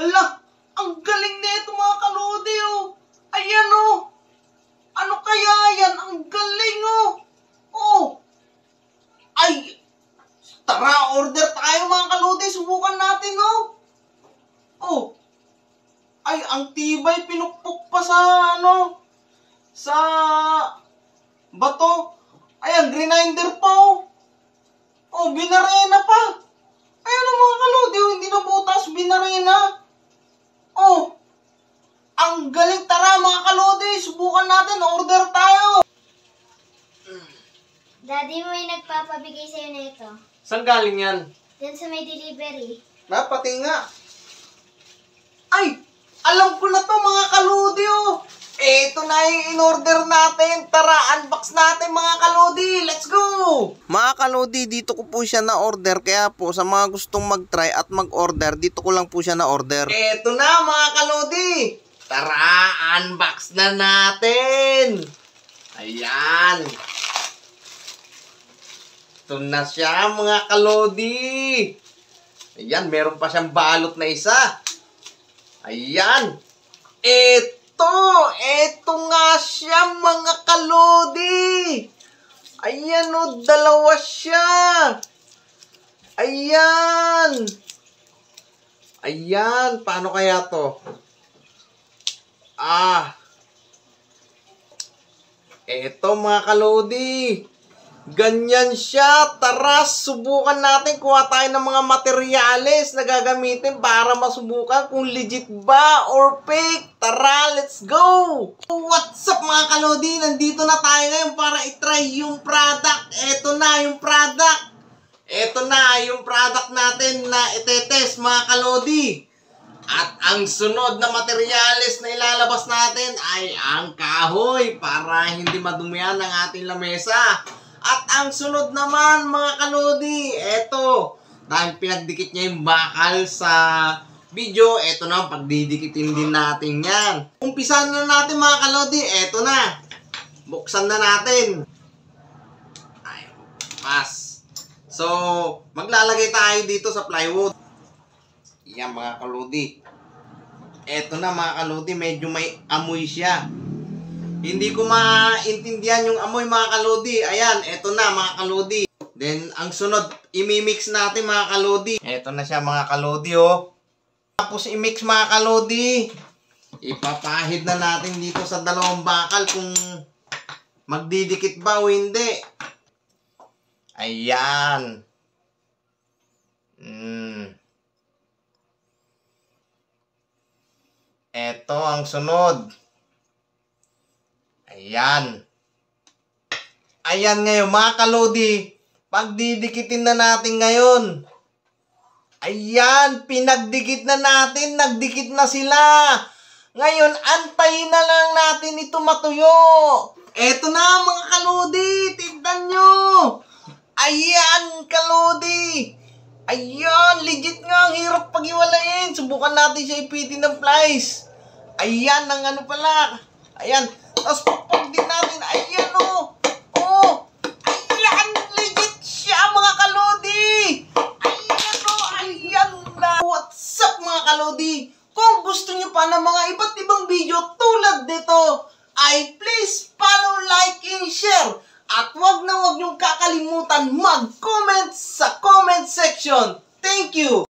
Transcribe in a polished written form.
Hala, ang galing na ito mga kalodi oh. Ayan oh. Ano kaya yan? Ang galing oh. Oh. Ay. Tara, order tayo mga kalodi. Subukan natin oh. Oh. Ay, ang tibay. Pinukpok pa sa ano. Sa bato. Ay, ang grinder pa oh. Oh, binarena pa. Ayan ang mga kalodi oh. Hindi na butas. Binarena. Oh. Ang galing. Tara mga kalodi. Subukan natin. Order tayo. Daddy, may nagpapabigay sa'yo na ito. Saan galing yan? Diyan sa may delivery. Pati nga. Ay! Alam ko na to mga kalodi oh. Ito na yung in-order natin. Tara, unbox natin mga kalodi. Let's go! Mga kalodi, dito ko po siya na-order. Kaya po sa mga gustong mag-try at mag-order, dito ko lang po siya na-order. Ito na mga kalodi. Tara, unbox na natin. Ayan. Ito na siya mga kalodi. Ayan, meron pa siyang balot na isa. Ayan. Ito nga siya mga kalodi. Ayan o, dalawa siya. Ayan. Ayan, paano kaya to? Ito mga kalodi. Ganyan siya. Tara, subukan natin. Kuha tayo ng mga materyales na gagamitin para masubukan kung legit ba or fake. Tara, let's go! What's up mga kalodi? Nandito na tayo ngayon para itry yung product. Ito na yung product. Ito na yung product natin na itetest mga kalodi. At ang sunod na materyales na ilalabas natin ay ang kahoy para hindi madumihan ang ating lamesa. At ang sunod naman mga kalodi, eto, dahil pinagdikit niya yung bakal sa video, eto na, pagdidikitin din natin yan. Umpisan na natin mga kalodi, eto na. Buksan na natin. Ay, pas. So, maglalagay tayo dito sa plywood. Yan mga kalodi. Eto na mga kalodi, medyo may amoy siya. Hindi ko maintindihan yung amoy mga kalodi. Ayan, eto na mga kalodi. Then, ang sunod, imimix natin mga kalodi. Eto na siya mga kalodi oh. Tapos imix mga kalodi. Ipapahid na natin dito sa dalawang bakal kung magdidikit ba o hindi. Ayan. Eto ang sunod. Ayan. Ayan ngayon mga kalodi. Pagdidikitin na natin ngayon. Ayan. Pinagdikit na natin. Nagdikit na sila. Ngayon, antayin na lang natin ito matuyo. Eto na mga kalodi. Tignan nyo. Ayan kalodi. Ayan. Legit nga. Ang hirap pag-iwalayin. Subukan natin siya ipitin ng flies. Ayan. Ang ano pala. Ayan. Tapos pupog din natin. Ayan o. Oh. Ayan. Legit siya mga kalodi. Ayan o. Ayan na. What's up mga kalodi? Kung gusto nyo pa ng mga iba't ibang video tulad dito, ay please follow, like, and share. At wag na wag nyong kakalimutan mag-comment sa comment section. Thank you.